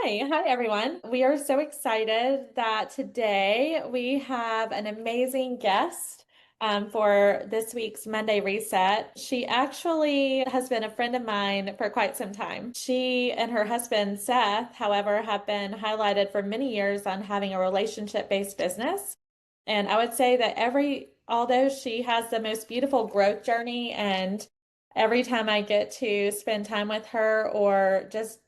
Hi everyone. We are so excited that today we have an amazing guest for this week's Monday Reset. She actually has been a friend of mine for quite some time. She and her husband, Seth, however, have been highlighted for many years on having a relationship-based business. And I would say that although she has the most beautiful growth journey, and every time I get to spend time with her or just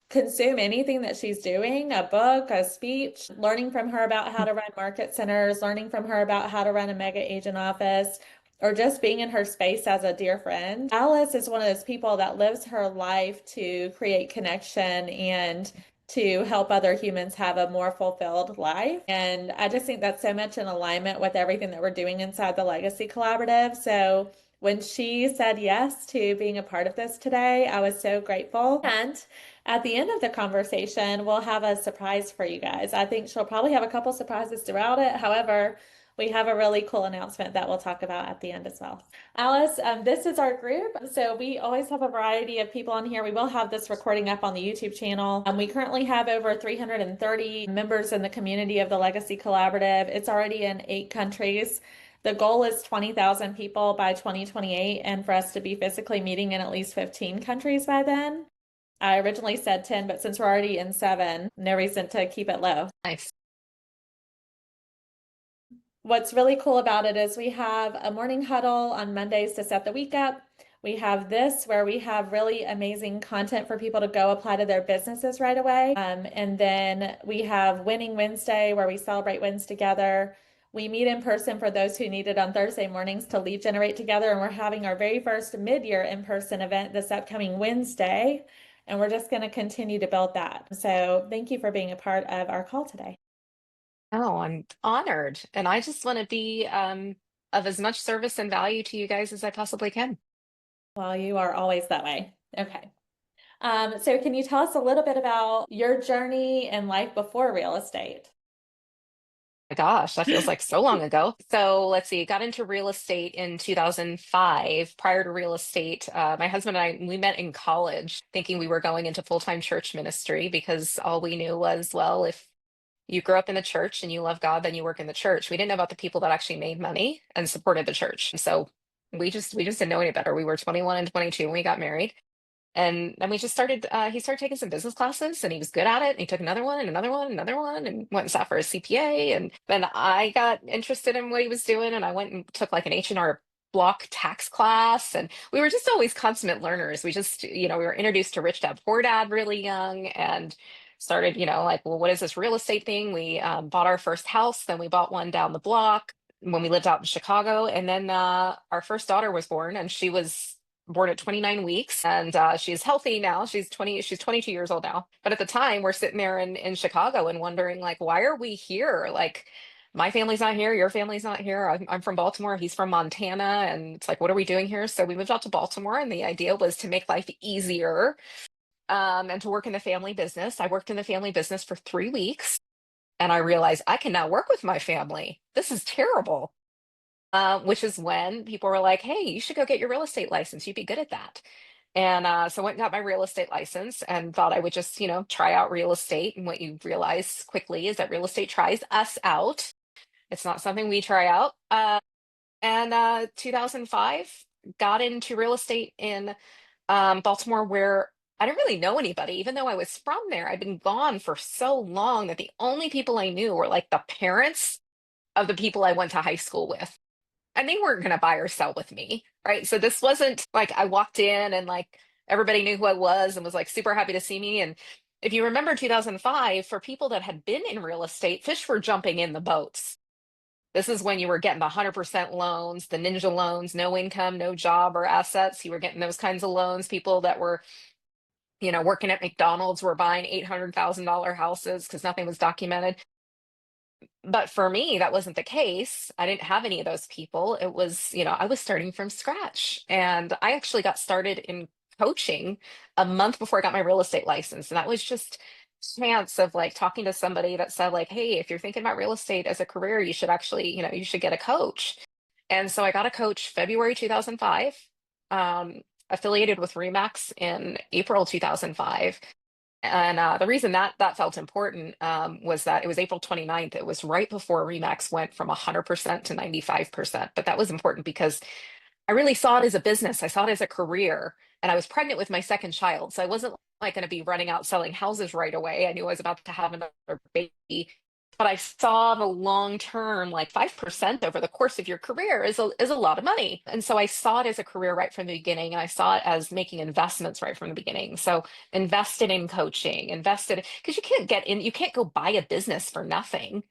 consume anything that she's doing, a book, a speech, learning from her about how to run market centers, learning from her about how to run a mega agent office, or just being in her space as a dear friend. Alyce is one of those people that lives her life to create connection and to help other humans have a more fulfilled life. And I just think that's so much in alignment with everything that we're doing inside the Legacy Collaborative. So when she said yes to being a part of this today, I was so grateful. And at the end of the conversation, we'll have a surprise for you guys. I think she'll probably have a couple surprises throughout it. However, we have a really cool announcement that we'll talk about at the end as well. Alyce, this is our group. So we always have a variety of people on here. We will have this recording up on the YouTube channel. We currently have over 330 members in the community of the Legacy Collaborative. It's already in 8 countries. The goal is 20,000 people by 2028 and for us to be physically meeting in at least 15 countries by then. I originally said 10, but since we're already in 7, no reason to keep it low. Nice. What's really cool about it is we have a morning huddle on Mondays to set the week up. We have this where we have really amazing content for people to go apply to their businesses right away. And then we have Winning Wednesday where we celebrate wins together. We meet in person for those who need it on Thursday mornings to lead generate together. And we're having our very first mid-year in-person event this upcoming Wednesday. And we're just going to continue to build that. So thank you for being a part of our call today. Oh, I'm honored. And I just want to be of as much service and value to you guys as I possibly can. Well, you are always that way. Okay. So can you tell us a little bit about your journey and life before real estate? My gosh, that feels like so long ago. So let's see, got into real estate in 2005. Prior to real estate, my husband and I, we met in college thinking we were going into full-time church ministry because all we knew was, well, if you grew up in the church and you love God, then you work in the church. We didn't know about the people that actually made money and supported the church. And so we just didn't know any better. We were 21 and 22 when we got married. And then we just started, he started taking some business classes and he was good at it. And he took another one and another one and another one and went and sat for his CPA. And then I got interested in what he was doing and I went and took like an H&R block tax class. And we were just always consummate learners. We just, we were introduced to Rich Dad Poor Dad really young and started, like, well, what is this real estate thing? We bought our first house, then we bought one down the block when we lived out in Chicago. And then our first daughter was born and she was born at 29 weeks and she's healthy now. She's 22 years old now. But at the time we're sitting there in Chicago and wondering like, why are we here? Like my family's not here, your family's not here. I'm from Baltimore, he's from Montana. And it's like, what are we doing here? So we moved out to Baltimore and the idea was to make life easier and to work in the family business. I worked in the family business for 3 weeks and I realized I can now work with my family. This is terrible. Which is when people were like, hey, you should go get your real estate license. You'd be good at that. And so I went and got my real estate license and thought I would just, try out real estate. And what you realize quickly is that real estate tries us out. It's not something we try out. And 2005, got into real estate in Baltimore where I didn't really know anybody, even though I was from there. I'd been gone for so long that the only people I knew were like the parents of the people I went to high school with and they weren't going to buy or sell with me, right? So this wasn't like I walked in and like everybody knew who I was and was like super happy to see me. And if you remember 2005, for people that had been in real estate, fish were jumping in the boats. This is when you were getting the 100% loans, the ninja loans, no income, no job or assets. You were getting those kinds of loans. People that were, working at McDonald's were buying $800,000 houses because nothing was documented. But for me, that wasn't the case. I didn't have any of those people. It was, I was starting from scratch. And I actually got started in coaching a month before I got my real estate license. And that was just chance of like talking to somebody that said like, hey, if you're thinking about real estate as a career, you should actually, you should get a coach. And so I got a coach February 2005, affiliated with Remax in April 2005. And the reason that that felt important was that it was April 29th. It was right before Remax went from 100% to 95%. But that was important because I really saw it as a business. I saw it as a career. And I was pregnant with my second child. So I wasn't like going to be running out selling houses right away. I knew I was about to have another baby. But I saw the long term, like 5% over the course of your career is a lot of money. And so I saw it as a career right from the beginning. And I saw it as making investments right from the beginning. So invested in coaching, invested because you can't get in, you can't go buy a business for nothing.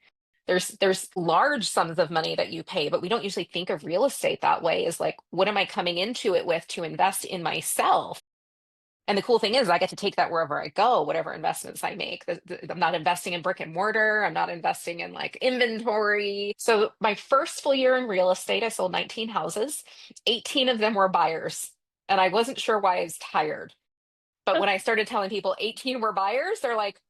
There's large sums of money that you pay, but we don't usually think of real estate that way, is like, what am I coming into it with to invest in myself? And the cool thing is I get to take that wherever I go, whatever investments I make. I'm not investing in brick and mortar. I'm not investing in like inventory. So my first full year in real estate, I sold 19 houses. 18 of them were buyers. And I wasn't sure why I was tired. But when I started telling people 18 were buyers, they're like,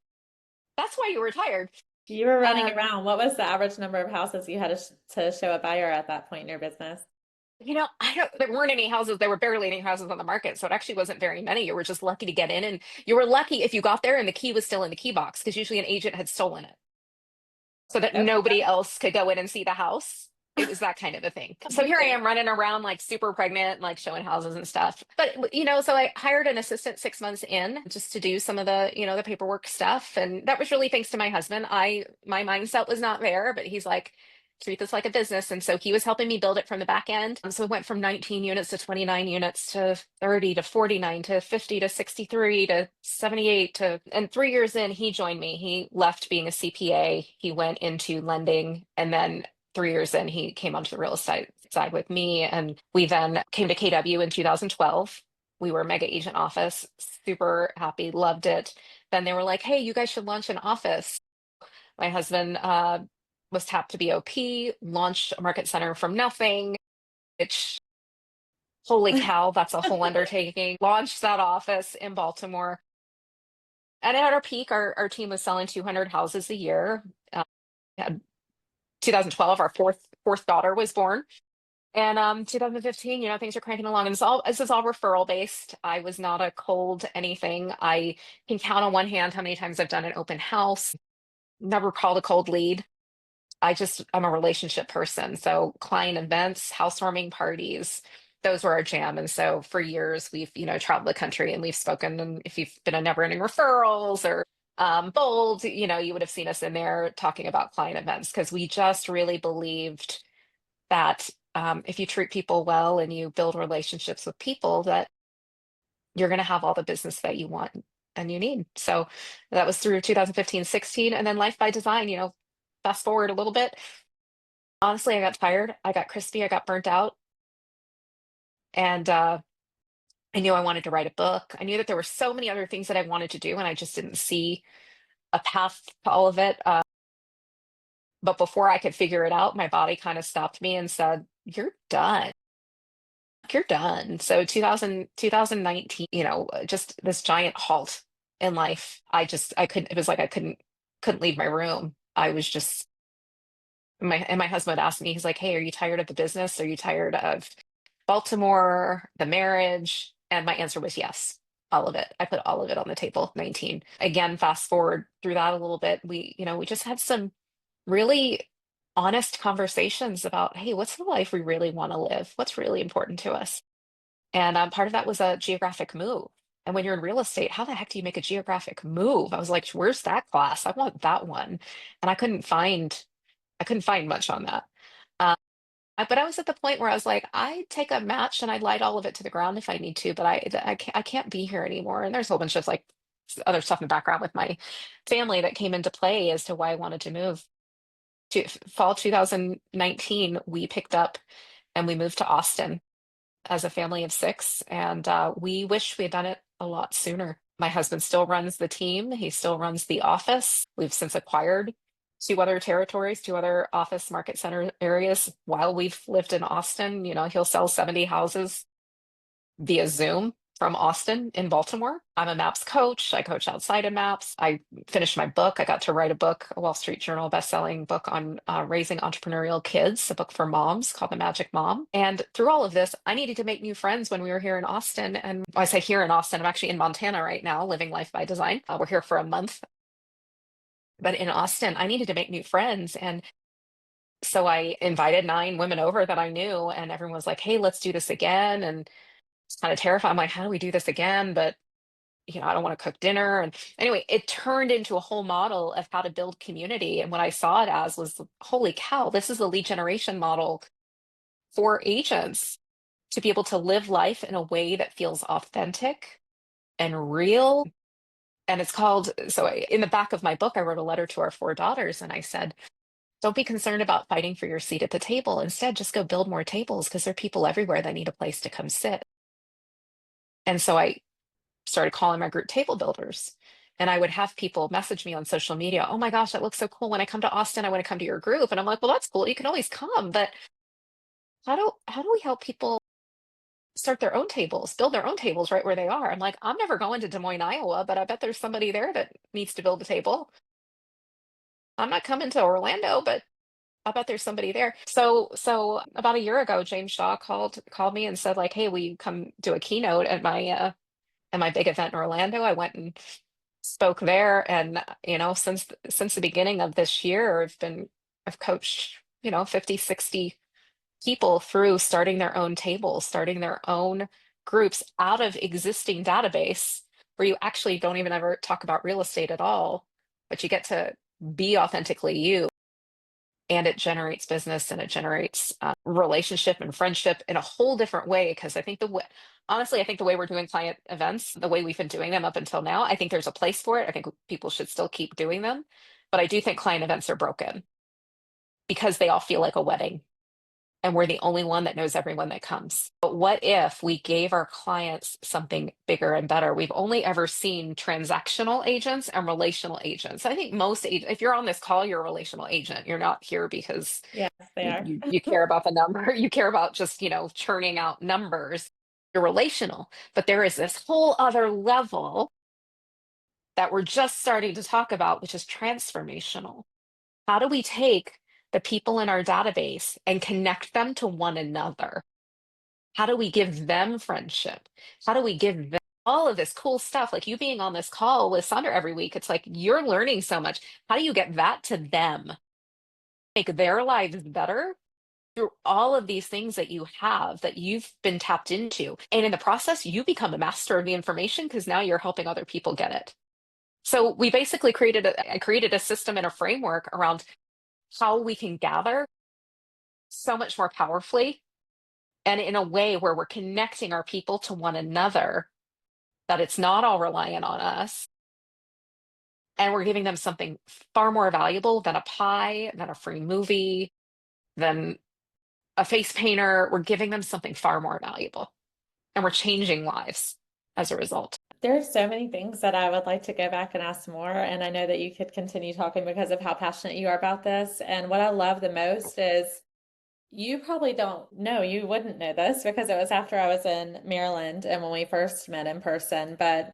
that's why you were tired. You were running Um, around. What was the average number of houses you had to show a buyer at that point in your business? I don't, there weren't any houses, there were barely any houses on the market. So it actually wasn't very many. You were just lucky to get in. And you were lucky if you got there and the key was still in the key box, because usually an agent had stolen it so that Okay. nobody else could go in and see the house. It was that kind of a thing. So here I Amazing. am running around like super pregnant, like showing houses and stuff. But, so I hired an assistant 6 months in just to do some of the, the paperwork stuff. And that was really thanks to my husband. My mindset was not there, but he's like, treat this like a business. And so he was helping me build it from the back end. So it went from 19 units to 29 units to 30 to 49 to 50 to 63 to 78 and 3 years in, he joined me. He left being a CPA. He went into lending, and then 3 years in, he came onto the real estate side with me. And we then came to KW in 2012. We were a mega agent office, super happy, loved it. Then they were like, hey, you guys should launch an office. My husband was tapped to be OP, launched a market center from nothing, which, holy cow, that's a whole undertaking. Launched that office in Baltimore. And at our peak, our team was selling 200 houses a year. We had 2012, our fourth daughter was born. And 2015, things are cranking along. And this is all referral based. I was not a cold anything. I can count on one hand how many times I've done an open house. Never called a cold lead. I'm a relationship person. So client events, housewarming parties, those were our jam. And so for years we've, traveled the country and we've spoken. And if you've been a never ending referrals or bold, you would have seen us in there talking about client events, because we just really believed that if you treat people well and you build relationships with people, that you're going to have all the business that you want and you need. So that was through 2015, 16. And then Life by Design, fast forward a little bit. Honestly, I got tired. I got crispy. I got burnt out. And I knew I wanted to write a book. I knew that there were so many other things that I wanted to do, and I just didn't see a path to all of it. But before I could figure it out, my body kind of stopped me and said, you're done. You're done. So 2019, just this giant halt in life. I couldn't, it was like I couldn't leave my room. I was just, my husband asked me, he's like, hey, are you tired of the business? Are you tired of Baltimore, the marriage? And my answer was yes, all of it. I put all of it on the table. 19. Again, fast forward through that a little bit. We just had some really honest conversations about, hey, what's the life we really want to live? What's really important to us? And part of that was a geographic move. And when you're in real estate, how the heck do you make a geographic move? I was like, where's that class? I want that one. And I couldn't find much on that. Um, but I was at the point where I was like, I take a match and I light all of it to the ground if I need to, but I can't be here anymore. And there's a whole bunch of like other stuff in the background with my family that came into play as to why I wanted to move. To fall 2019, we picked up and we moved to Austin as a family of six, and we wish we had done it a lot sooner. My husband still runs the team. He still runs the office. We've since acquired two other territories, two other office market center areas while we've lived in Austin. He'll sell 70 houses via Zoom. from Austin in Baltimore. I'm a maps coach. I coach outside of maps. I finished my book. I got to write a book, a Wall Street Journal bestselling book on raising entrepreneurial kids, a book for moms called The Magic Mom. And through all of this, I needed to make new friends when we were here in Austin. And I say here in Austin, I'm actually in Montana right now, living life by design. We're here for a month. But in Austin, I needed to make new friends. And so I invited 9 women over that I knew, and everyone was like, hey, let's do this again. And it's kind of terrifying. I'm like, how do we do this again? But I don't want to cook dinner. And anyway, it turned into a whole model of how to build community. And what I saw it as was, holy cow, this is the lead generation model for agents to be able to live life in a way that feels authentic and real. And it's called, in the back of my book, I wrote a letter to our 4 daughters and I said, don't be concerned about fighting for your seat at the table. Instead, just go build more tables because there are people everywhere that need a place to come sit. And so I started calling my group table builders. And I would have people message me on social media, oh my gosh, that looks so cool. When I come to Austin, I want to come to your group. And I'm like, well, that's cool. You can always come. But how do we help people start their own tables, build their own tables right where they are? I'm like, I'm never going to Des Moines, Iowa, but I bet there's somebody there that needs to build a table. I'm not coming to Orlando, but I bet there's somebody there. So about a year ago, James Shaw called me and said, like, hey, will you come do a keynote at my big event in Orlando? I went and spoke there, and since the beginning of this year, I've coached 50, 60 people through starting their own tables, starting their own groups out of existing database where you actually don't even ever talk about real estate at all, but you get to be authentically you. And it generates business, and it generates relationship and friendship in a whole different way. Because honestly, I think the way we're doing client events, the way we've been doing them up until now, I think there's a place for it. I think people should still keep doing them. But I do think client events are broken because they all feel like a wedding, and we're the only one that knows everyone that comes. But what if we gave our clients something bigger and better? We've only ever seen transactional agents and relational agents. I think most agents, if you're on this call, you're a relational agent. You're not here because Yes, they are. you care about the number. You care about just, churning out numbers. You're relational. But there is this whole other level that we're just starting to talk about, which is transformational. How do we take the people in our database and connect them to one another? How do we give them friendship? How do we give them all of this cool stuff? Like you being on this call with Sandra every week, it's like you're learning so much. How do you get that to them? Make their lives better through all of these things that you have that you've been tapped into. And in the process, you become a master of the information because now you're helping other people get it. So we basically I created a system and a framework around how we can gather so much more powerfully and in a way where we're connecting our people to one another, that it's not all reliant on us. And we're giving them something far more valuable than a pie, than a free movie, than a face painter. We're giving them something far more valuable. And we're changing lives as a result. There's so many things that I would like to go back and ask more, and I know that you could continue talking because of how passionate you are about this. And what I love the most is you probably don't know, you wouldn't know this because it was after I was in Maryland and when we first met in person, but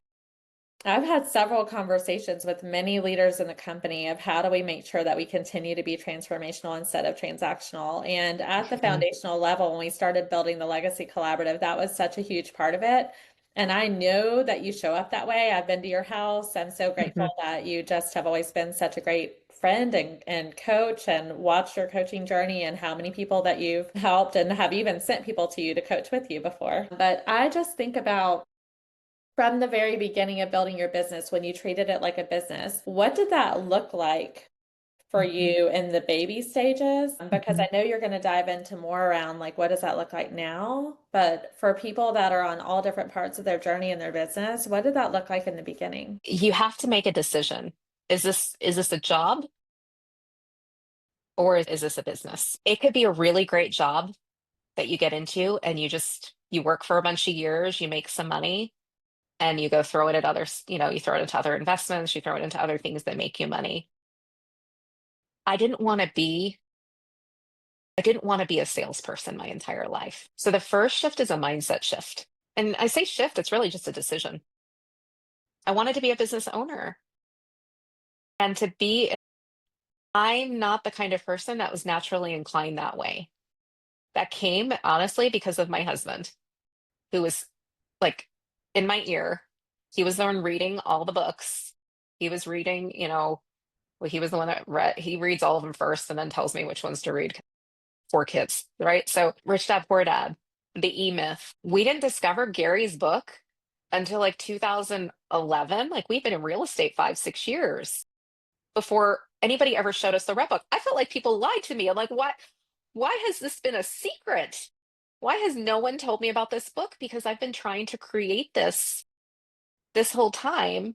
I've had several conversations with many leaders in the company of how do we make sure that we continue to be transformational instead of transactional. And at the Mhm. foundational level, when we started building the Legacy Collaborative, that was such a huge part of it. And I know that you show up that way. I've been to your house. I'm so grateful Mhm. that you just have always been such a great friend and coach, and watched your coaching journey and how many people that you've helped and have even sent people to you to coach with you before. But I just think about from the very beginning of building your business, when you treated it like a business, what did that look like for Mhm. you in the baby stages? Because I Mhm. know you're going to dive into more around like what does that look like now? But for people that are on all different parts of their journey in their business, what did that look like in the beginning? You have to make a decision. Is this a job or is this a business? It could be a really great job that you get into and you work for a bunch of years, you make some money, and you go throw it at others, you throw it into other investments, you throw it into other things that make you money. I didn't want to be I didn't want to be a salesperson my entire life. So the first shift is a mindset shift. And I say shift, it's really just a decision. I wanted to be a business owner and to be, I'm not the kind of person that was naturally inclined that way. That came honestly because of my husband, who was like in my ear. He was the one reading all the books. He was reading, well, he was the one that he reads all of them first and then tells me which ones to read for kids, right? So Rich Dad Poor Dad, The E-Myth. We didn't discover Gary's book until like 2011. Like we've been in real estate 5, 6 years before anybody ever showed us the rep book. I felt like people lied to me. I'm like, what? Why has this been a secret? Why has no one told me about this book? Because I've been trying to create this whole time.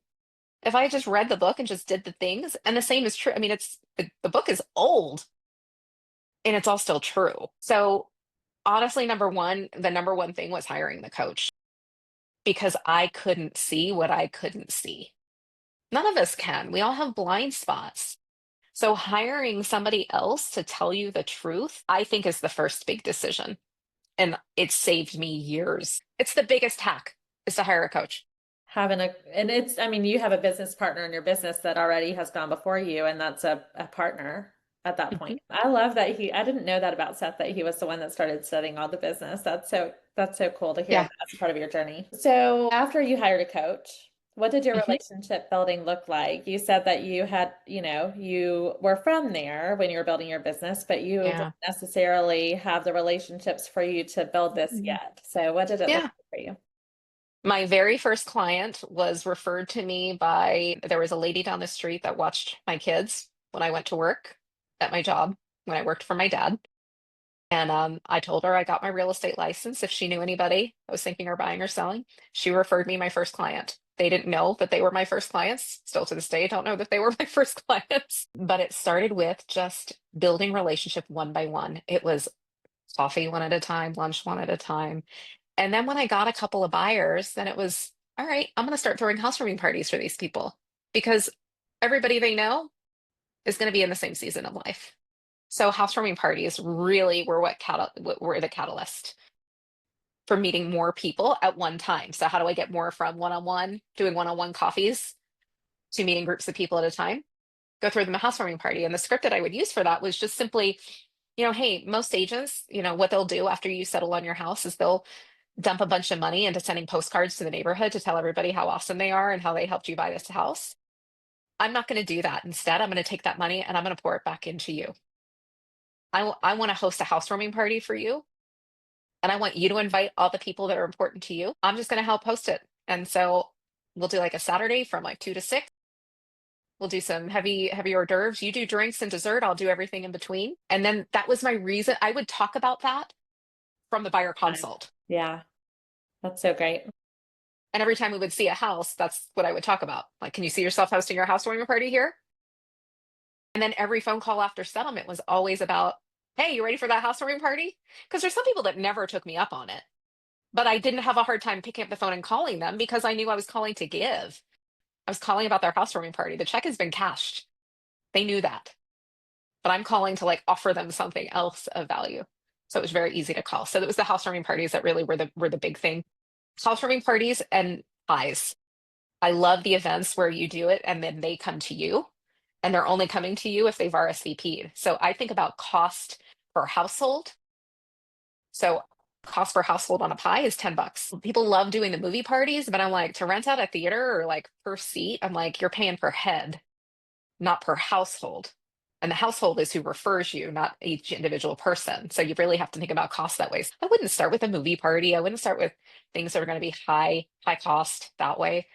If I just read the book and just did the things, and the same is true. I mean, the book is old and it's all still true. So honestly, the number one thing was hiring the coach because I couldn't see what I couldn't see. None of us can. We all have blind spots. So hiring somebody else to tell you the truth, I think is the first big decision. And it saved me years. It's the biggest hack is to hire a coach. And it's, I mean, you have a business partner in your business that already has gone before you, and that's a partner at that point. Mhm. I love that I didn't know that about Seth, that he was the one that started studying all the business. That's so cool to hear Yeah. that as part of your journey. So after you hired a coach, what did your Mhm. relationship building look like? You said that you had, you were from there when you were building your business, but you didn't Yeah. necessarily have the relationships for you to build this Mhm. yet. So what did it look Yeah. like for you? My very first client was referred to me by, there was a lady down the street that watched my kids when I went to work at my job when I worked for my dad. And I told her I got my real estate license if she knew anybody I was thinking or buying or selling. She referred me my first client. They didn't know that they were my first clients. Still to this day, don't know that they were my first clients. But it started with just building relationship one by one. It was coffee one at a time, lunch one at a time. And then when I got a couple of buyers, then it was, all right, I'm going to start throwing housewarming parties for these people because everybody they know is going to be in the same season of life. So housewarming parties really were what were the catalyst for meeting more people at one time. So how do I get more from one-on-one, doing one-on-one coffees to meeting groups of people at a time? Go throw them a housewarming party. And the script that I would use for that was just simply, hey, most agents, what they'll do after you settle on your house is they'll dump a bunch of money into sending postcards to the neighborhood to tell everybody how awesome they are and how they helped you buy this house. I'm not going to do that. Instead, I'm going to take that money and I'm going to pour it back into you. I want to host a housewarming party for you. And I want you to invite all the people that are important to you. I'm just going to help host it. And so we'll do like a Saturday from like 2 to 6. We'll do some heavy hors d'oeuvres. You do drinks and dessert. I'll do everything in between. And then that was my reason. I would talk about that from the buyer consult. Yeah, that's so great. And every time we would see a house, that's what I would talk about. Like, can you see yourself hosting your housewarming party here? And then every phone call after settlement was always about, hey, you ready for that housewarming party? Because there's some people that never took me up on it. But I didn't have a hard time picking up the phone and calling them because I knew I was calling to give. I was calling about their housewarming party. The check has been cashed. They knew that. But I'm calling to like offer them something else of value. So it was very easy to call. So it was the housewarming parties that really were the big thing. Housewarming parties and pies. I love the events where you do it and then they come to you and they're only coming to you if they've RSVP'd. So I think about cost per household. So cost per household on a pie is $10. People love doing the movie parties, but I'm like, to rent out a theater or like per seat, I'm like, you're paying per head, not per household. And the household is who refers you, not each individual person. So you really have to think about cost that way. I wouldn't start with a movie party. I wouldn't start with things that are going to be high cost that way.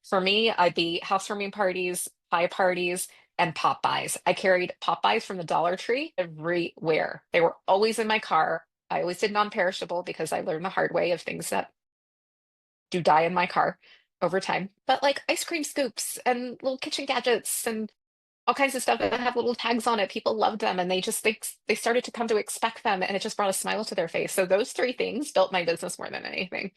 For me, I'd be housewarming parties, pie parties, and pop buys. I carried pop buys from the Dollar Tree everywhere. They were always in my car. I always did non-perishable because I learned the hard way of things that do die in my car over time. But like ice cream scoops and little kitchen gadgets and all kinds of stuff that have little tags on it. People loved them and they started to come to expect them and it just brought a smile to their face. So those three things built my business more than anything.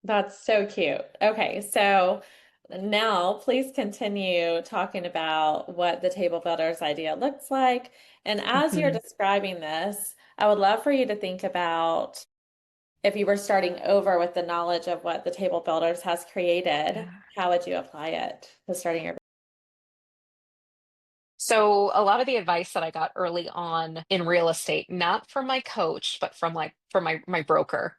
That's so cute. Okay, so now please continue talking about what the table builders idea looks like. And as you're Mhm. describing this, I would love for you to think about if you were starting over with the knowledge of what the Table Builders has created, Yeah. how would you apply it to starting your So a lot of the advice that I got early on in real estate, not from my coach, but from my broker,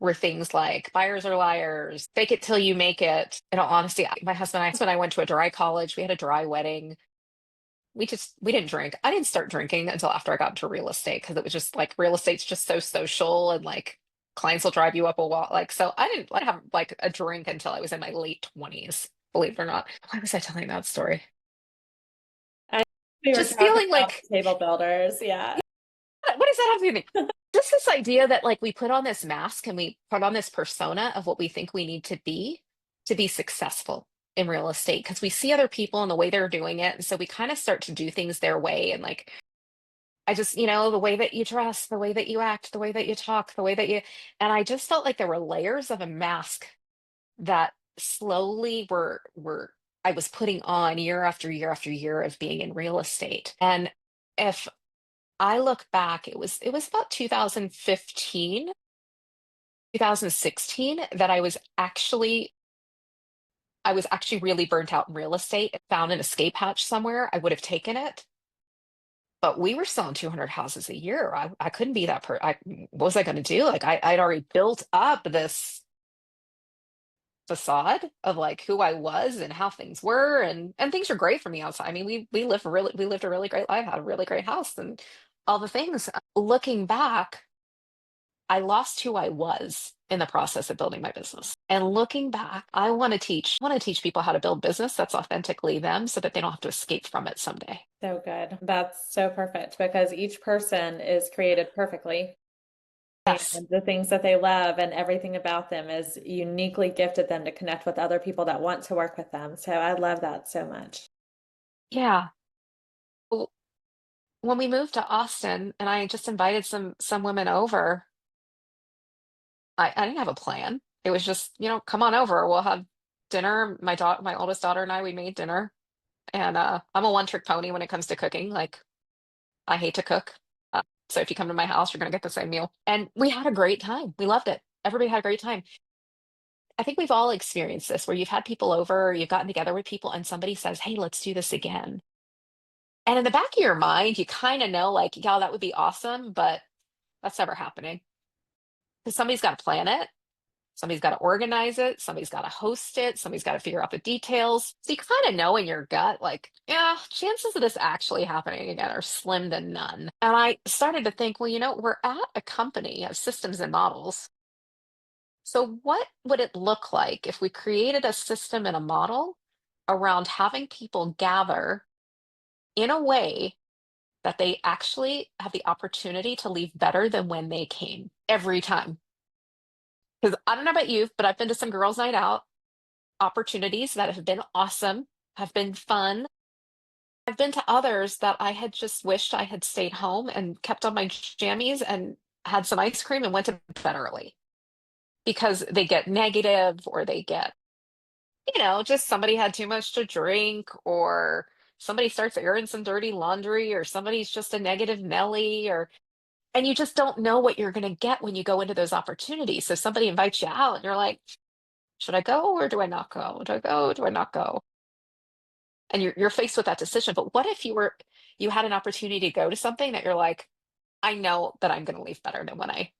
were things like buyers are liars, fake it till you make it. In all honesty, my husband and I went to a dry college. We had a dry wedding. We didn't drink. I didn't start drinking until after I got into real estate because it was just like real estate's just so social and like clients will drive you up a wall. Like so I didn't like have like a drink until I was in my late 20s, believe it or not. Why was I telling that story? I we were Just talking feeling about like the Table Builders, yeah. what does that have to do with me? Just this idea that like we put on this mask and we put on this persona of what we think we need to be successful in real estate because we see other people and the way they're doing it. And so we kind of start to do things their way. And like, I just, the way that you dress, the way that you act, the way that you talk, the way that you, and I just felt like there were layers of a mask that slowly I was putting on year after year after year of being in real estate. And if I look back, it was about 2015, 2016 that I was actually really burnt out in real estate, found an escape hatch somewhere. I would have taken it, but we were selling 200 houses a year. I couldn't be what was I going to do? Like I'd already built up this facade of like who I was and how things were and things are great from the outside. I mean, we lived a really great life, had a really great house and all the things. Looking back, I lost who I was in the process of building my business. And looking back, I want to teach people how to build business that's authentically them so that they don't have to escape from it someday. So good. That's so perfect because each person is created perfectly. And Yes. the things that they love and everything about them is uniquely gifted them to connect with other people that want to work with them. So I love that so much. Yeah. W- When we moved to Austin and I just invited some women over, I didn't have a plan. It was just, come on over. We'll have dinner. My oldest daughter and I, we made dinner. And I'm a one-trick pony when it comes to cooking. Like I hate to cook. So if you come to my house, you're gonna get the same meal. And we had a great time. We loved it. Everybody had a great time. I think we've all experienced this where you've had people over, you've gotten together with people, and somebody says, "Hey, let's do this again." And in the back of your mind, you kind of know, like, yeah, that would be awesome, but that's never happening. Because somebody's got to plan it, somebody's got to organize it, somebody's got to host it, somebody's got to figure out the details. So you kind of know in your gut, like, yeah, chances of this actually happening again are slim to none. And I started to think, well, we're at a company of systems and models. So, what would it look like if we created a system and a model around having people gather in a way that they actually have the opportunity to leave better than when they came every time? Because I don't know about you, but I've been to some girls' night out opportunities that have been awesome, have been fun. I've been to others that I had just wished I had stayed home and kept on my jammies and had some ice cream and went to bed early because they get negative or they get just somebody had too much to drink, or somebody starts airing some dirty laundry, or somebody's just a negative Nelly, and you just don't know what you're going to get when you go into those opportunities. So somebody invites you out, and you're like, should I go or do I not go? Do I go? Do I not go? And you're faced with that decision. But what if you had an opportunity to go to something that you're like, I know that I'm going to leave better than when I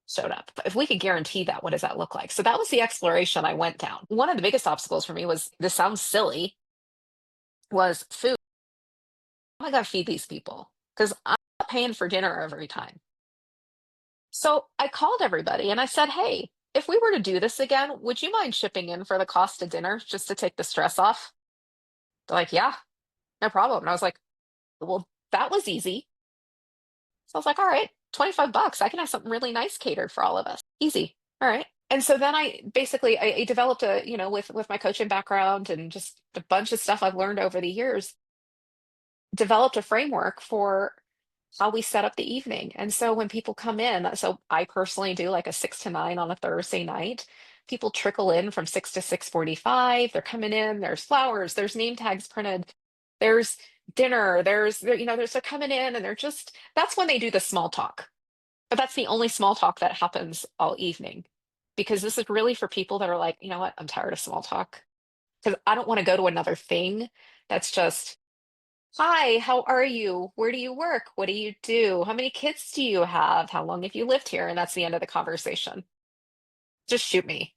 showed up. But if we could guarantee that, what does that look like? So that was the exploration I went down. One of the biggest obstacles for me was, this sounds silly, was food. I got to feed these people because I'm not paying for dinner every time. So I called everybody and I said, hey, if we were to do this again, would you mind chipping in for the cost of dinner just to take the stress off? They're like, yeah, no problem. And I was like, well, that was easy. So I was like, all right, 25 bucks. I can have something really nice catered for all of us. Easy. All right. And so then I developed with my coaching background and just a bunch of stuff I've learned over the years, developed a framework for how we set up the evening. And so when people come in, so I personally do like a 6 to 9 on a Thursday night. People trickle in from 6 to 6:45. They're coming in, there's flowers, there's name tags printed, there's dinner, they're coming in and that's when they do the small talk. But that's the only small talk that happens all evening. Because this is really for people that are like, you know what, I'm tired of small talk. Because I don't want to go to another thing that's just, hi, how are you? Where do you work? What do you do? How many kids do you have? How long have you lived here? And that's the end of the conversation. Just shoot me.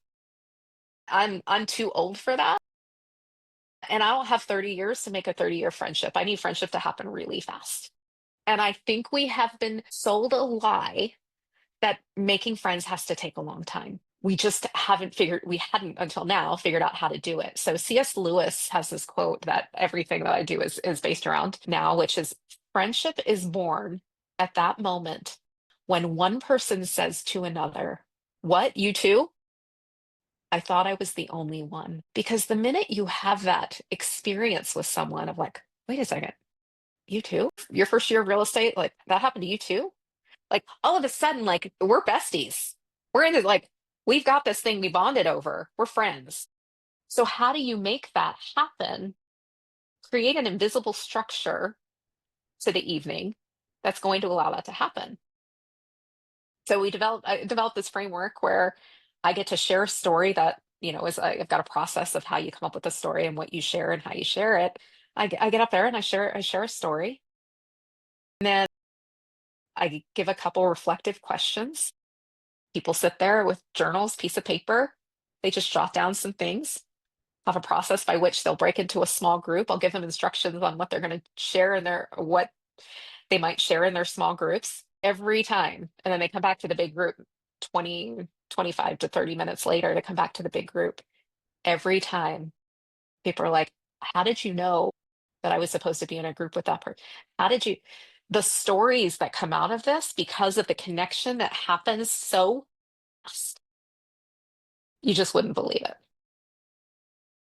I'm too old for that. And I don't have 30 years to make a 30-year friendship. I need friendship to happen really fast. And I think we have been sold a lie that making friends has to take a long time. We hadn't until now figured out how to do it. So C.S. Lewis has this quote that everything that I do is based around now, which is friendship is born at that moment when one person says to another, what, you too? I thought I was the only one. Because the minute you have that experience with someone of like, wait a second, you too? Your first year of real estate, like that happened to you too? Like all of a sudden, like we're besties. We're in it, like we've got this thing we bonded over. We're friends. So how do you make that happen? Create an invisible structure to the evening that's going to allow that to happen. So I developed this framework where I get to share a story that, I've got a process of how you come up with a story and what you share and how you share it. I get up there and I share a story. And then I give a couple reflective questions. People sit there with journals, piece of paper. They just jot down some things, have a process by which they'll break into a small group. I'll give them instructions on what they're going to share what they might share in their small groups every time. And then they come back to the big group 20, 25 to 30 minutes later to come back to the big group. Every time people are like, how did you know that I was supposed to be in a group with that person? How did you? The stories that come out of this because of the connection that happens so fast, you just wouldn't believe it.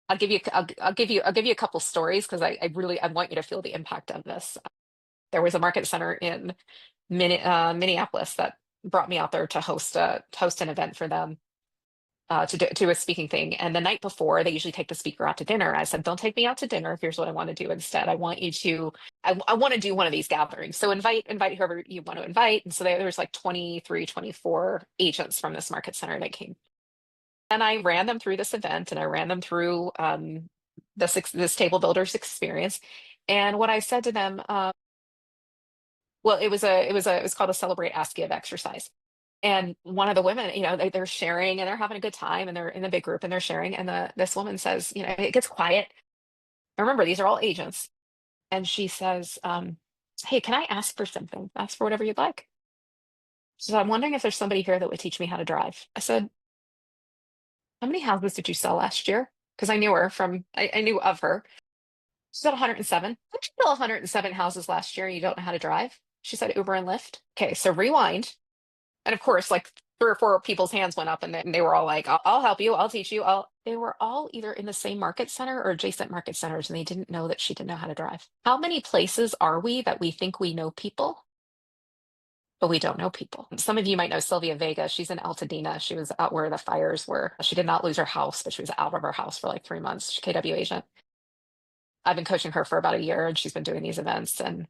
I'll give you a couple stories because I want you to feel the impact of this. There was a market center in Minneapolis that brought me out there to host an event for them, to a speaking thing. And the night before, they usually take the speaker out to dinner. I said, don't take me out to dinner. Here's what I want to do instead. I want to do one of these gatherings. So invite whoever you want to invite. And so there was like 23, 24 agents from this market center that came. And I ran them through this event and I ran them through this table builders experience. And what I said to them, well, it was called a celebrate ask give exercise. And one of the women, they're sharing and they're having a good time and they're in the big group and they're sharing. And this woman says, it gets quiet. Remember, these are all agents. And she says, hey, can I ask for something? Ask for whatever you'd like. She said, I'm wondering if there's somebody here that would teach me how to drive. I said, how many houses did you sell last year? Because I knew her I knew of her. She said 107. How'd you sell 107 houses last year and you don't know how to drive? She said Uber and Lyft. Okay, so rewind. And of course, like three or four people's hands went up and they were all like, I'll help you. I'll teach you. They were all either in the same market center or adjacent market centers, and they didn't know that she didn't know how to drive. How many places are we that we think we know people, but we don't know people? Some of you might know Sylvia Vega. She's in Altadena. She was out where the fires were. She did not lose her house, but she was out of her house for like 3 months. She's a KW agent. I've been coaching her for about a year and she's been doing these events. And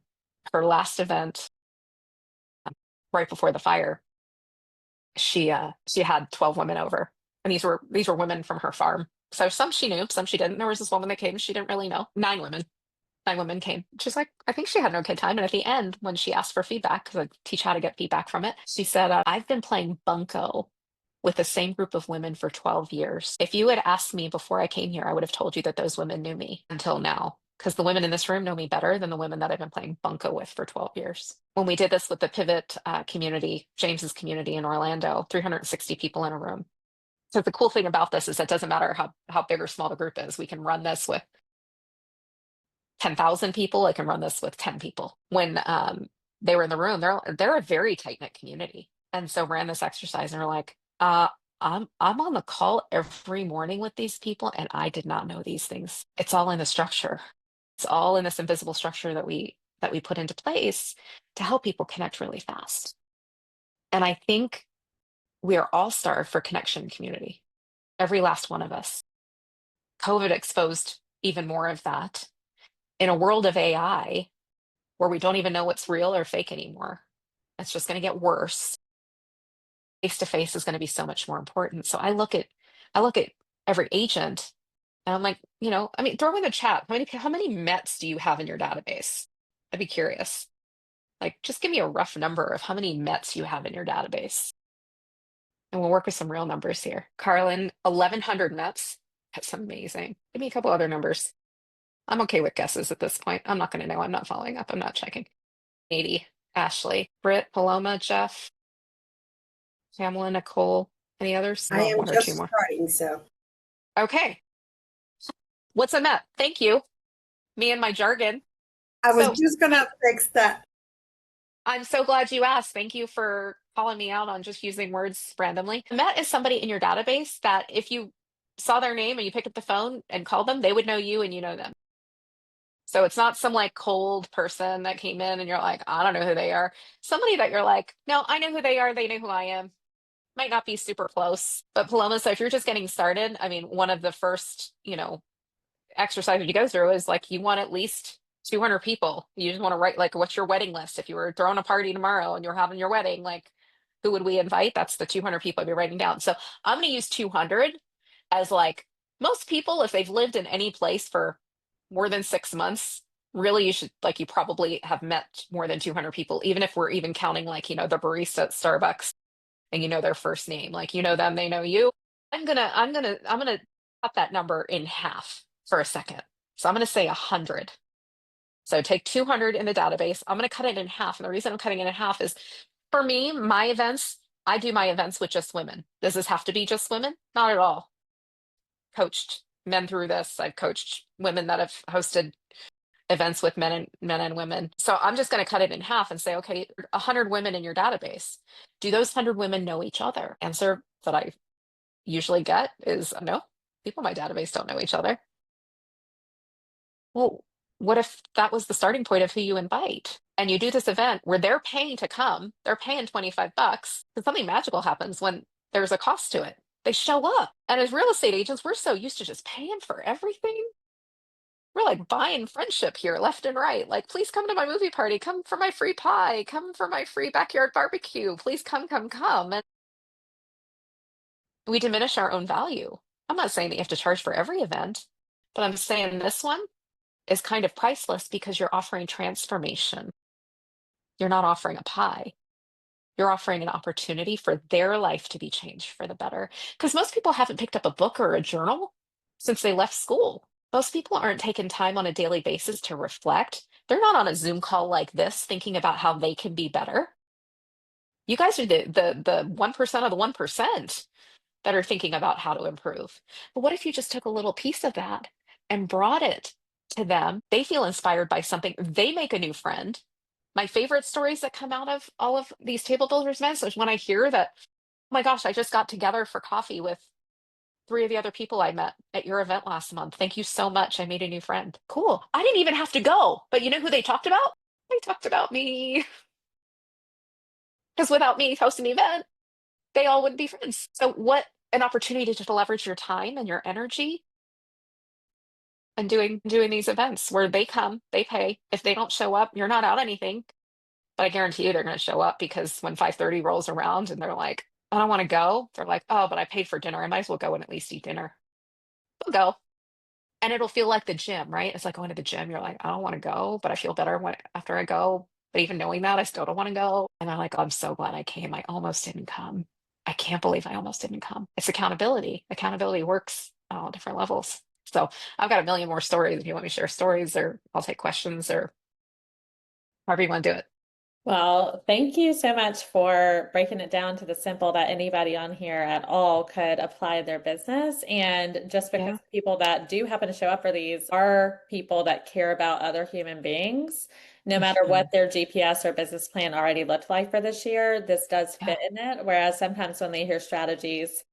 her last event, right before the fire, she had 12 women over. And these were women from her farm. So some she knew, some she didn't. There was this woman that came, she didn't really know. Nine women came. She's like, I think she had an okay time. And at the end, when she asked for feedback, because I teach how to get feedback from it, she said, I've been playing bunco with the same group of women for 12 years. If you had asked me before I came here, I would have told you that those women knew me until now. Because the women in this room know me better than the women that I've been playing bunco with for 12 years. When we did this with the Pivot community, James's community in Orlando, 360 people in a room. So the cool thing about this is it doesn't matter how big or small the group is. We can run this with 10,000 people. I can run this with 10 people. When they were in the room, they're a very tight knit community, and so ran this exercise and are like, I'm on the call every morning with these people, and I did not know these things. It's all in the structure. It's all in this invisible structure that we put into place to help people connect really fast. And I think we are all starved for connection and community. Every last one of us. COVID exposed even more of that. In a world of AI where we don't even know what's real or fake anymore, it's just going to get worse. face to face is going to be so much more important. So I look at every agent and I'm like, I mean, throw in the chat. How many Mets do you have in your database? I'd be curious. Like, just give me a rough number of how many Mets you have in your database. And we'll work with some real numbers here. Carlin, 1,100 Mets. That's amazing. Give me a couple other numbers. I'm okay with guesses at this point. I'm not going to know. I'm not following up. I'm not checking. 80. Ashley, Britt, Paloma, Jeff, Pamela, Nicole. Any others? I Well, am one or two just more. starting, so Okay. What's a Met? Thank you. Me and my jargon. I was So just gonna fix that. I'm so glad you asked. Thank you for calling me out on just using words randomly. Met is somebody in your database that if you saw their name and you picked up the phone and called them, they would know you and you know them. So it's not some like cold person that came in and you're like, I don't know who they are. Somebody that you're like, no, I know who they are. They know who I am. Might not be super close. But Paloma, so if you're just getting started, I mean, one of the first, exercises you go through is like you want at least 200 people. You just want to write like what's your wedding list? If you were throwing a party tomorrow and you're having your wedding, like who would we invite? That's the 200 people I'd be writing down. So I'm going to use 200 as like most people, if they've lived in any place for more than 6 months, really you probably have met more than 200 people, even if we're even counting like, the barista at Starbucks and you know their first name, like you know them, they know you. I'm gonna cut that number in half for a second. So I'm gonna say 100. So take 200 in the database. I'm gonna cut it in half. And the reason I'm cutting it in half is for me, my events, I do my events with just women. Does this have to be just women? Not at all. Coached men through this. I've coached women that have hosted events with men and women. So I'm just going to cut it in half and say, okay, 100 women in your database. Do those 100 women know each other? Answer that I usually get is no. People in my database don't know each other. Well, what if that was the starting point of who you invite? And you do this event where they're paying to come, they're paying 25 bucks, because something magical happens when there's a cost to it. They show up. And as real estate agents, we're so used to just paying for everything. We're like buying friendship here left and right. Like, please come to my movie party, come for my free pie, come for my free backyard barbecue. Please come, come, come. And we diminish our own value. I'm not saying that you have to charge for every event, but I'm saying this one is kind of priceless because you're offering transformation. You're not offering a pie. You're offering an opportunity for their life to be changed for the better. Because most people haven't picked up a book or a journal since they left school. Most people aren't taking time on a daily basis to reflect. They're not on a Zoom call like this thinking about how they can be better. You guys are the 1% of the 1% that are thinking about how to improve. But what if you just took a little piece of that and brought it to them? They feel inspired by something. They make a new friend. My favorite stories that come out of all of these table builders events is when I hear that, oh my gosh, I just got together for coffee with three of the other people I met at your event last month. Thank you so much. I made a new friend. Cool. I didn't even have to go. But you know who they talked about? They talked about me. Because without me hosting the event, they all wouldn't be friends. So what an opportunity to leverage your time and your energy and doing these events where they come, they pay. If they don't show up, you're not out anything. But I guarantee you they're going to show up because when 5:30 rolls around and they're like, I don't want to go, they're like, oh, but I paid for dinner. I might as well go and at least eat dinner. They'll go. And it'll feel like the gym, right? It's like going to the gym. You're like, I don't want to go, but I feel better after I go. But even knowing that, I still don't want to go. And I'm like, oh, I'm so glad I came. I almost didn't come. I can't believe I almost didn't come. It's accountability. Accountability works on all different levels. So I've got a million more stories. If you want me to share stories, or I'll take questions, or however you want to do it. Well, thank you so much for breaking it down to the simple that anybody on here at all could apply their business. And just because Yeah. people that do happen to show up for these are people that care about other human beings, no matter Mhm. what their GPS or business plan already looked like for this year, this does Yeah. fit in it. Whereas sometimes when they hear strategies,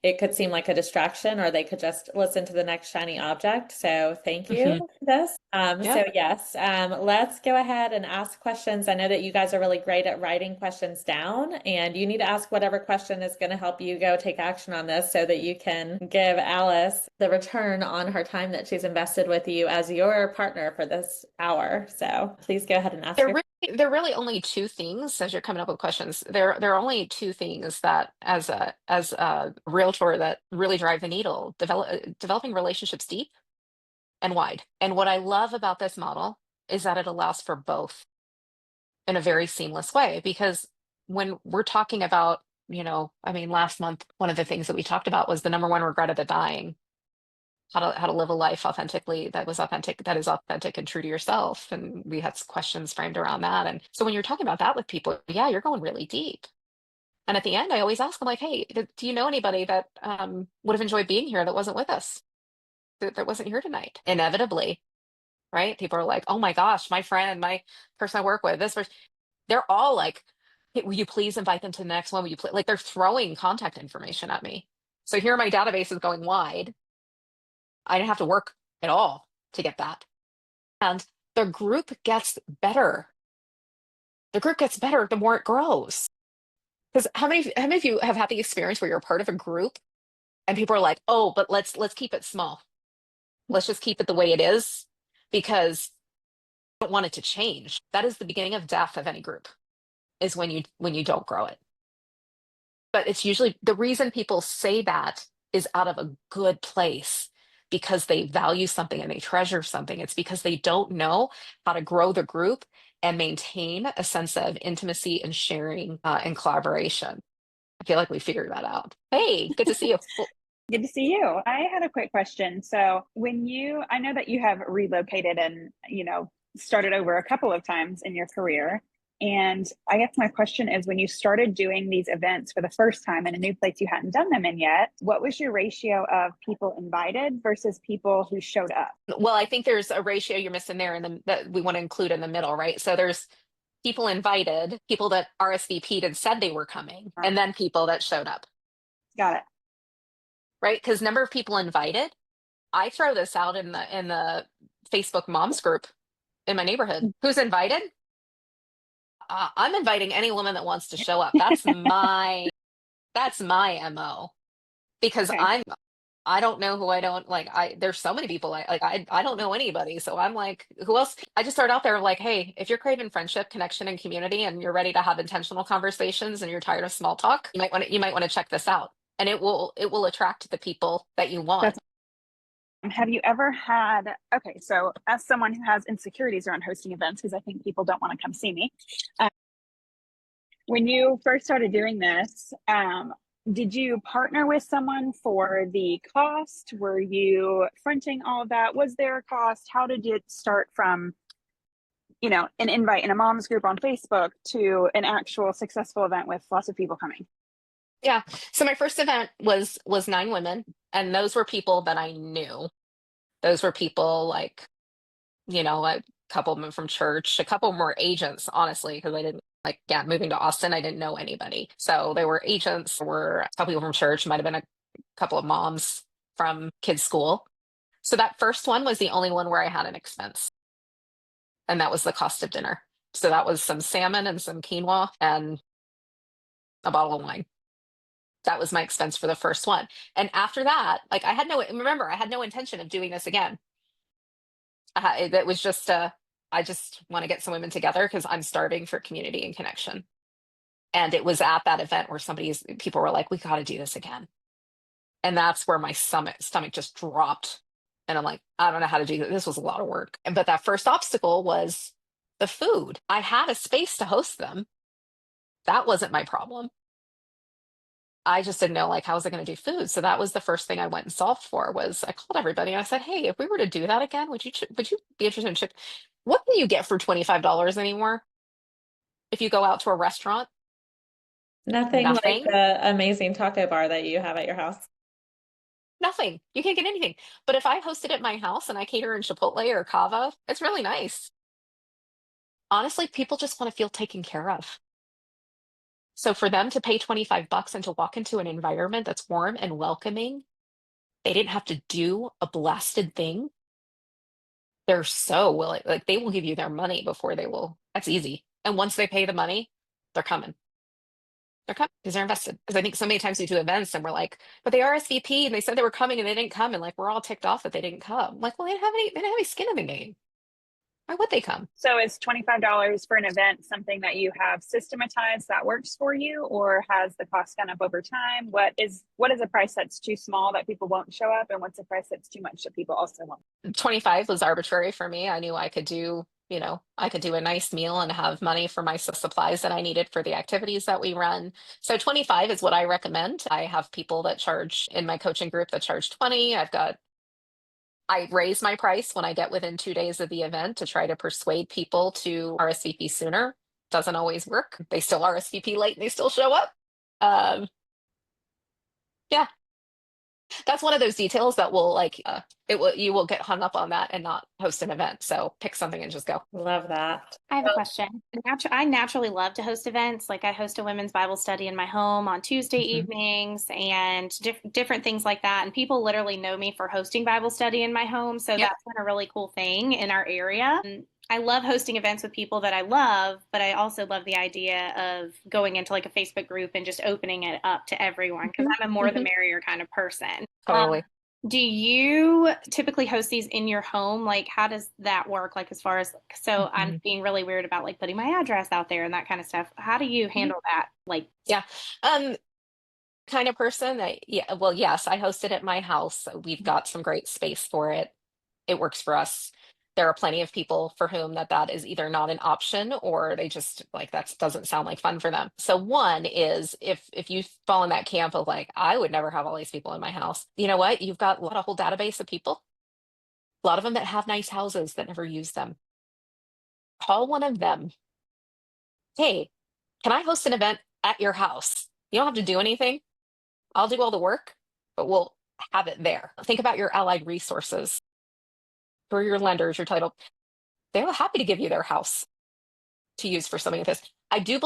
it could seem like a distraction or they could just listen to the next shiny object. So thank you Mhm. for this. Yeah. So yes, let's go ahead and ask questions. I know that you guys are really great at writing questions down, and you need to ask whatever question is going to help you go take action on this so that you can give Alyce the return on her time that she's invested with you as your partner for this hour. So please go ahead and ask There your. really, there are really only two things as you're coming up with questions. There are only two things that as a realtor that really drive the needle: developing relationships deep and wide. And what I love about this model is that it allows for both in a very seamless way. Because when we're talking about, I mean, last month, one of the things that we talked about was the number one regret of the dying, how to live a life authentically that is authentic and true to yourself. And we had questions framed around that. And so when you're talking about that with people, yeah, you're going really deep. And at the end, I always ask them, like, hey, do you know anybody that would have enjoyed being here that wasn't with us, that wasn't here tonight? Inevitably, right? People are like, oh my gosh, my friend, my person I work with, this person, they're all like, hey, will you please invite them to the next one? Will you like they're throwing contact information at me. So here my database is going wide. I didn't have to work at all to get that. And the group gets better. The group gets better the more it grows. Because how many of you have had the experience where you're a part of a group and people are like, oh, but let's keep it small. Let's just keep it the way it is because I don't want it to change. That is the beginning of death of any group, is when you don't grow it. But it's usually the reason people say that is out of a good place, because they value something and they treasure something. It's because they don't know how to grow the group and maintain a sense of intimacy and sharing and collaboration. I feel like we figured that out. Hey, good to see you. Good to see you. I had a quick question. So I know that you have relocated and, started over a couple of times in your career. And I guess my question is, when you started doing these events for the first time in a new place you hadn't done them in yet, what was your ratio of people invited versus people who showed up? Well, I think there's a ratio you're missing there that we want to include in the middle, right? So there's people invited, people that RSVP'd and said they were coming, and then people that showed up, Got it. right? Because number of people invited, I throw this out in the Facebook moms group in my neighborhood. Who's invited? I'm inviting any woman that wants to show up. That's my MO, because Okay. I don't know who I don't like. There's so many people I don't know anybody. So I'm like, who else? I just start out there like, hey, if you're craving friendship, connection, and community, and you're ready to have intentional conversations, and you're tired of small talk, you might want to check this out, and it will attract the people that you want. That's Have you ever had, okay, so as someone who has insecurities around hosting events, because I think people don't want to come see me, when you first started doing this, did you partner with someone for the cost? Were you fronting all of that? Was there a cost? How did it start from, an invite in a mom's group on Facebook to an actual successful event with lots of people coming? Yeah. So my first event was 9 women, and those were people that I knew. Those were people like, a couple of them from church, a couple of them were agents, honestly, because I didn't like, yeah, moving to Austin, I didn't know anybody. So they were agents, were a couple people from church, might have been a couple of moms from kids' school. So that first one was the only one where I had an expense, and that was the cost of dinner. So that was some salmon and some quinoa and a bottle of wine. That was my expense for the first one. And after that, like I had no intention of doing this again. That was just I just want to get some women together because I'm starving for community and connection. And it was at that event where people were like, we got to do this again. And that's where my stomach just dropped. And I'm like, I don't know how to do this. This was a lot of work. But that first obstacle was the food. I had a space to host them. That wasn't my problem. I just didn't know, like, how was I going to do food? So that was the first thing I went and solved for. Was I called everybody and I said, hey, if we were to do that again, would you be interested in chip? What can you get for $25 anymore if you go out to a restaurant? Nothing like Nothing. the amazing taco bar that you have at your house. Nothing. You can't get anything. But if I host it at my house and I cater in Chipotle or Cava, it's really nice. Honestly, people just want to feel taken care of. So for them to pay $25 and to walk into an environment that's warm and welcoming, they didn't have to do a blasted thing. they're so willing, like they will give you their money before they will. That's easy. And once they pay the money, they're coming. They're coming because they're invested. Because I think so many times we do events and we're like, but they RSVP and they said they were coming and they didn't come. And like, we're all ticked off that they didn't come. Like, well, they didn't have any skin in the game. Why would they come? So is $25 for an event something that you have systematized that works for you, or has the cost gone up over time? What is a price that's too small that people won't show up, and what's a price that's too much that people also won't? 25 was arbitrary for me. I knew I could do, I could do a nice meal and have money for my supplies that I needed for the activities that we run. So 25 is what I recommend. I have people that charge in my coaching group that charge 20. I raise my price when I get within 2 days of the event to try to persuade people to RSVP sooner. Doesn't always work. They still RSVP late and they still show up. Um, yeah, that's one of those details that will you will get hung up on that and not host an event. So pick something and just go. Love that. I have a question. I naturally love to host events. Like I host a women's Bible study in my home on Tuesday evenings and different things like that. And people literally know me for hosting Bible study in my home. So Yep. that's been a really cool thing in our area. And I love hosting events with people that I love, but I also love the idea of going into like a Facebook group and just opening it up to everyone because I'm a more the merrier kind of person. Totally. Do you typically host these in your home? Like, how does that work? Like, as far as, I'm being really weird about like putting my address out there and that kind of stuff. How do you handle that? Like, Yeah. Kind of person that, yeah, well, yes, I host it at my house. We've got some great space for it. It works for us. There are plenty of people for whom that is either not an option or they just like that doesn't sound like fun for them. So one is if you fall in that camp of like, I would never have all these people in my house. You know what? You've got a whole database of people, a lot of them that have nice houses that never use them. Call one of them. Hey, can I host an event at your house? You don't have to do anything. I'll do all the work, but we'll have it there. Think about your allied resources or your lenders, your title. They're happy to give you their house to use for something like this. I do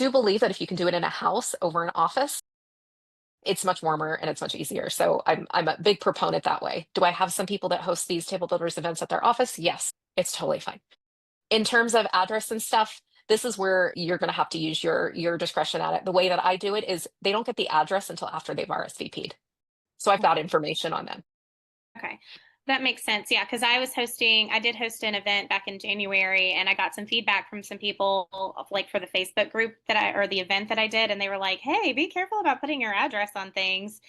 believe that if you can do it in a house over an office, it's much warmer and it's much easier. So I'm a big proponent that way. Do I have some people that host these table builders events at their office? Yes, it's totally fine. In terms of address and stuff, this is where you're going to have to use your discretion at it. The way that I do it is they don't get the address until after they've RSVP'd. So I've got information on them. okay. That makes sense. Yeah. Cause I did host an event back in January and I got some feedback from some people like for the Facebook group or the event that I did. And they were like, hey, be careful about putting your address on things.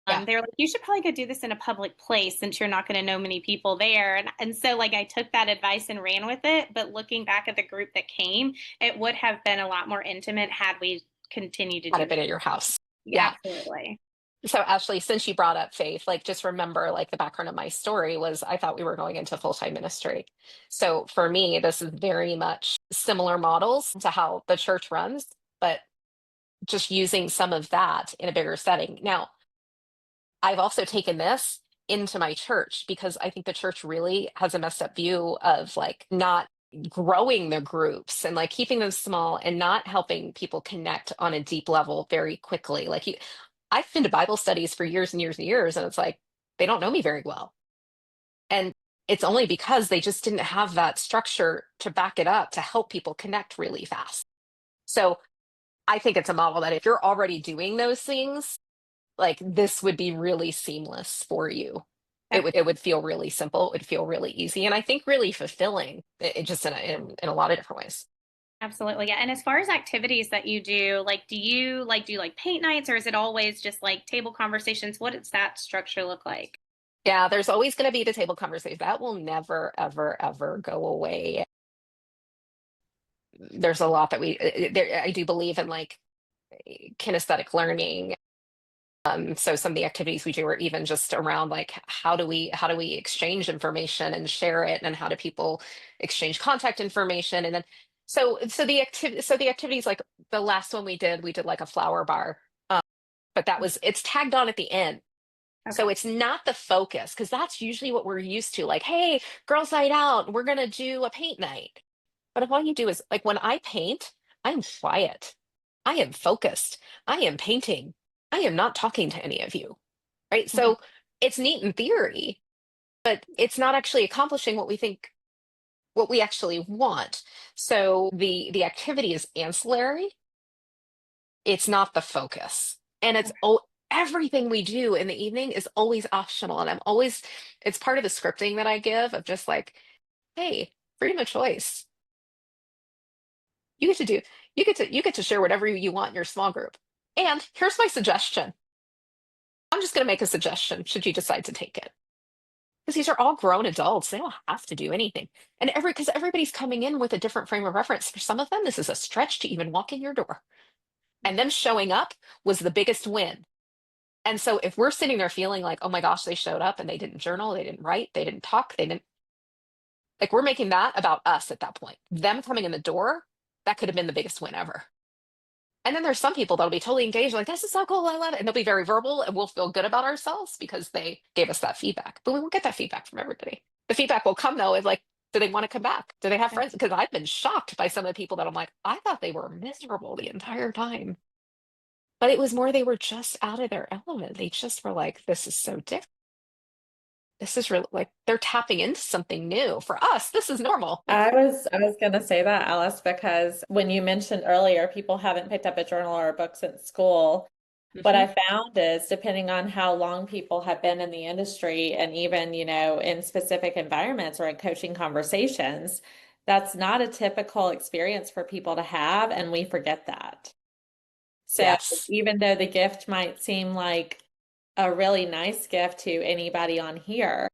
Yeah. They were like, you should probably go do this in a public place since you're not going to know many people there. And so like I took that advice and ran with it. But looking back at the group that came, it would have been a lot more intimate had we continued to Had do it been it. at your house. Yeah, absolutely. So Ashley, since you brought up faith, like just remember like the background of my story was I thought we were going into full-time ministry. So for me, this is very much similar models to how the church runs, but just using some of that in a bigger setting. Now, I've also taken this into my church because I think the church really has a messed up view of like not growing the groups and like keeping them small and not helping people connect on a deep level very quickly. I've been to Bible studies for years and years and years, and it's like they don't know me very well. And it's only because they just didn't have that structure to back it up to help people connect really fast. So I think it's a model that if you're already doing those things, like this would be really seamless for you. It would feel really simple. It would feel really easy. And I think really fulfilling it just in a lot of different ways. Absolutely. Yeah. And as far as activities that you do, like, do you like paint nights or is it always just like table conversations? What does that structure look like? Yeah, there's always going to be the table conversation. That will never, ever, ever go away. There's a lot that I do believe in like kinesthetic learning. So some of the activities we do are even just around like how do we exchange information and share it, and how do people exchange contact information, and then so the activities like the last one we did like a flower bar, but it's tagged on at the end. Okay. So it's not the focus because that's usually what we're used to. Like, hey, girls' night out, we're gonna do a paint night. But if all you do is like when I paint, I'm quiet. I am focused. I am painting. I am not talking to any of you. Right. So it's neat in theory, but it's not actually accomplishing what we think what we actually want. So the activity is ancillary. It's not the focus. And everything we do in the evening is always optional. And it's part of the scripting that I give of just like, hey, freedom of choice. You get to do, you get to share whatever you want in your small group. And here's my suggestion. I'm just going to make a suggestion should you decide to take it. Because these are all grown adults. They don't have to do anything. And because everybody's coming in with a different frame of reference. For some of them, this is a stretch to even walk in your door. And them showing up was the biggest win. And so if we're sitting there feeling like, oh my gosh, they showed up and they didn't journal, they didn't write, they didn't talk, they didn't, like, we're making that about us at that point. Them coming in the door, that could have been the biggest win ever. And then there's some people that'll be totally engaged, like, this is so cool, I love it. And they'll be very verbal and we'll feel good about ourselves because they gave us that feedback. But we won't get that feedback from everybody. The feedback will come though, is like, do they want to come back? Do they have friends? Because I've been shocked by some of the people that I'm like, I thought they were miserable the entire time. But it was more they were just out of their element. They just were like, this is so different. This is really like they're tapping into something new. For us, this is normal. I was gonna say that, Alice, because when you mentioned earlier, people haven't picked up a journal or a book since school. What I found is depending on how long people have been in the industry and even, in specific environments or in coaching conversations, that's not a typical experience for people to have, and we forget that. So Yes. even though the gift might seem like a really nice gift to anybody on here,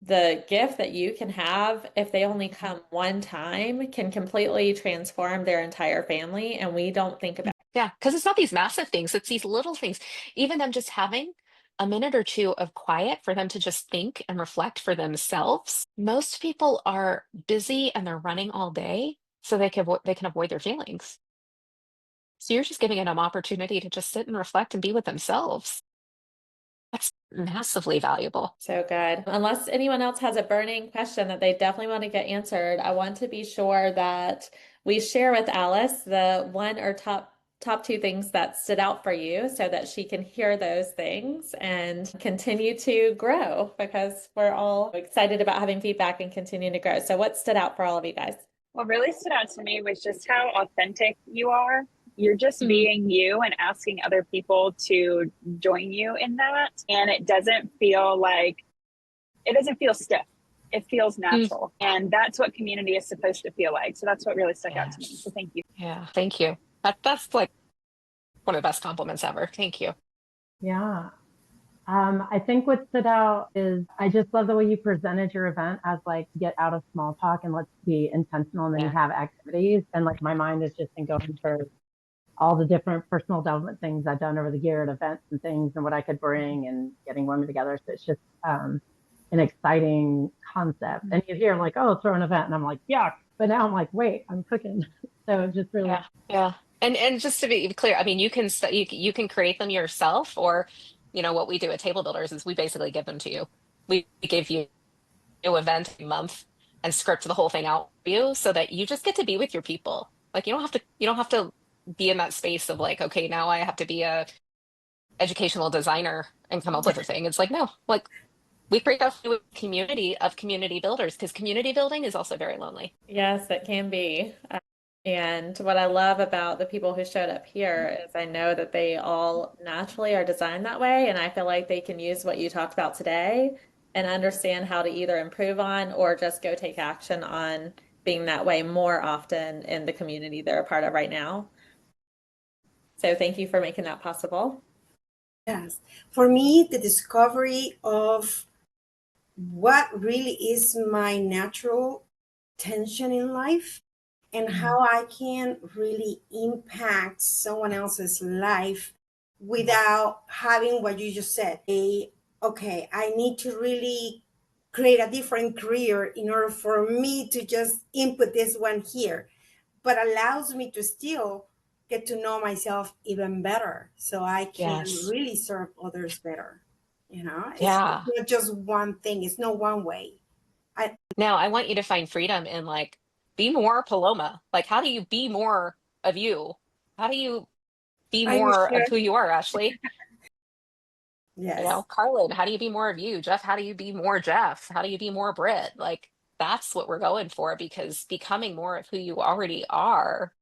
the gift that you can have if they only come one time can completely transform their entire family, and we don't think about Yeah, because it's not these massive things, it's these little things. Even them just having a minute or two of quiet for them to just think and reflect for themselves. Most people are busy and they're running all day, so they can avoid their feelings. So you're just giving them an opportunity to just sit and reflect and be with themselves. That's massively valuable. So good. Unless anyone else has a burning question that they definitely want to get answered, I want to be sure that we share with Alyce the one or top two things that stood out for you so that she can hear those things and continue to grow, because we're all excited about having feedback and continuing to grow. So what stood out for all of you guys? What really stood out to me was just how authentic you are. You're just being you and asking other people to join you in that. And it doesn't feel stiff. It feels natural. And that's what community is supposed to feel like. So that's what really stuck out to me. So thank you. Yeah, thank you. That's like one of the best compliments ever. Thank you. Yeah. I think what stood out is I just love the way you presented your event as like get out of small talk and let's be intentional, and then you have activities. And like my mind is just been going for all the different personal development things I've done over the year at events and things and what I could bring and getting women together. So it's just an exciting concept. And you hear like, oh, throw an event. And I'm like, yeah. But now I'm like, wait, I'm cooking. So it just really. Yeah. And just to be clear, I mean, you can create them yourself, or, what we do at Table Builders is we basically give them to you. We give you an event a month and script the whole thing out for you so that you just get to be with your people. Like you don't have to be in that space of like, okay, now I have to be a educational designer and come up with a thing. It's like, no, like we create a community of community builders, because community building is also very lonely. Yes, it can be. And what I love about the people who showed up here is I know that they all naturally are designed that way. And I feel like they can use what you talked about today and understand how to either improve on or just go take action on being that way more often in the community they're a part of right now. So thank you for making that possible. Yes. For me, the discovery of what really is my natural tension in life and how I can really impact someone else's life without having what you just said. Okay, I need to really create a different career in order for me to just input this one here, but allows me to still get to know myself even better so I can really serve others better. It's not just one thing. It's not one way. Now I want you to find freedom in like, be more Paloma. Like, how do you be more of you? How do you be more of who you are, Ashley? Yes. Carlin, how do you be more of you? Jeff, how do you be more Jeff? How do you be more Britt? Like, that's what we're going for, because becoming more of who you already are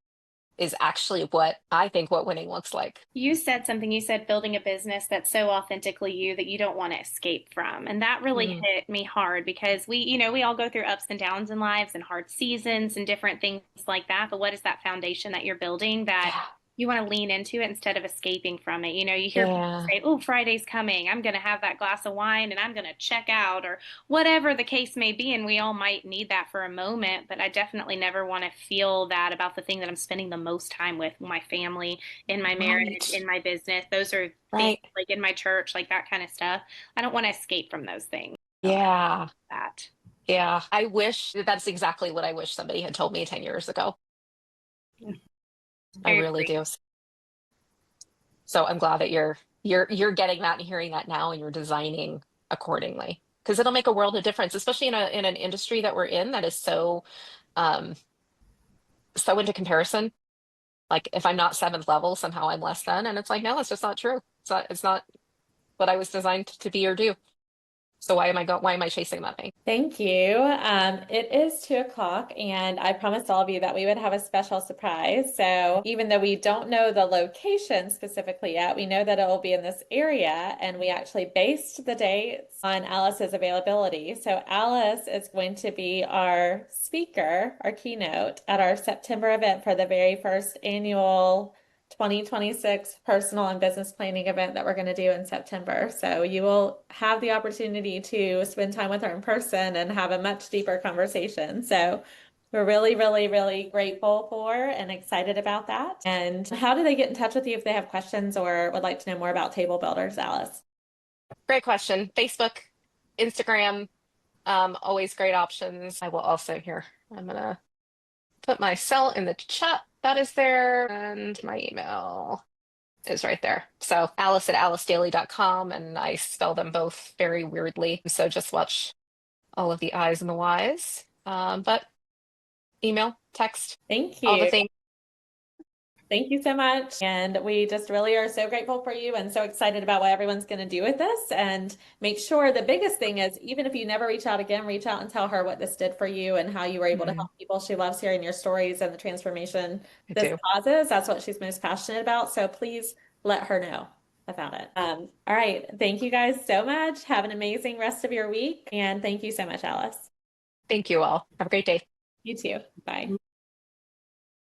is actually what I think what winning looks like. You said something, you said building a business that's so authentically you that you don't want to escape from. And that really hit me hard because we all go through ups and downs in lives and hard seasons and different things like that. But what is that foundation that you're building that Yeah. you want to lean into it instead of escaping from it? You hear people Yeah. say, oh, Friday's coming. I'm going to have that glass of wine and I'm going to check out, or whatever the case may be. And we all might need that for a moment. But I definitely never want to feel that about the thing that I'm spending the most time with, my family, in my marriage, in my business. Those are things like in my church, like that kind of stuff. I don't want to escape from those things. Yeah. That. Yeah. I wish that's exactly what I wish somebody had told me 10 years ago. I really do. So I'm glad that you're getting that and hearing that now, and you're designing accordingly, because it'll make a world of difference, especially in an industry that we're in that is so so into comparison. Like if I'm not seventh level, somehow I'm less than, and it's like, no, that's just not true. It's not what I was designed to be or do. So why am I chasing that thing? Thank you. It is 2 o'clock, and I promised all of you that we would have a special surprise. So even though we don't know the location specifically yet, we know that it will be in this area, and we actually based the dates on Alyce's availability. So Alyce is going to be our speaker, our keynote at our September event for the very first annual 2026 personal and business planning event that we're going to do in September. So you will have the opportunity to spend time with her in person and have a much deeper conversation. So we're really, really, really grateful for and excited about that. And how do they get in touch with you if they have questions or would like to know more about Table Builders, Alyce? Great question. Facebook, Instagram, always great options. I will also here, I'm gonna put my cell in the chat. That is there, and my email is right there. So Alyce at alycedaily.com, and I spell them both very weirdly. So just watch all of the I's and the Y's. But email, text, Thank all the you. things. Thank you so much. And we just really are so grateful for you and so excited about what everyone's going to do with this. And make sure the biggest thing is, even if you never reach out again, reach out and tell her what this did for you and how you were able to help people. She loves hearing your stories and the transformation this causes. That's what she's most passionate about. So please let her know about it. All right. Thank you guys so much. Have an amazing rest of your week. And thank you so much, Alyce. Thank you all. Have a great day. You too. Bye.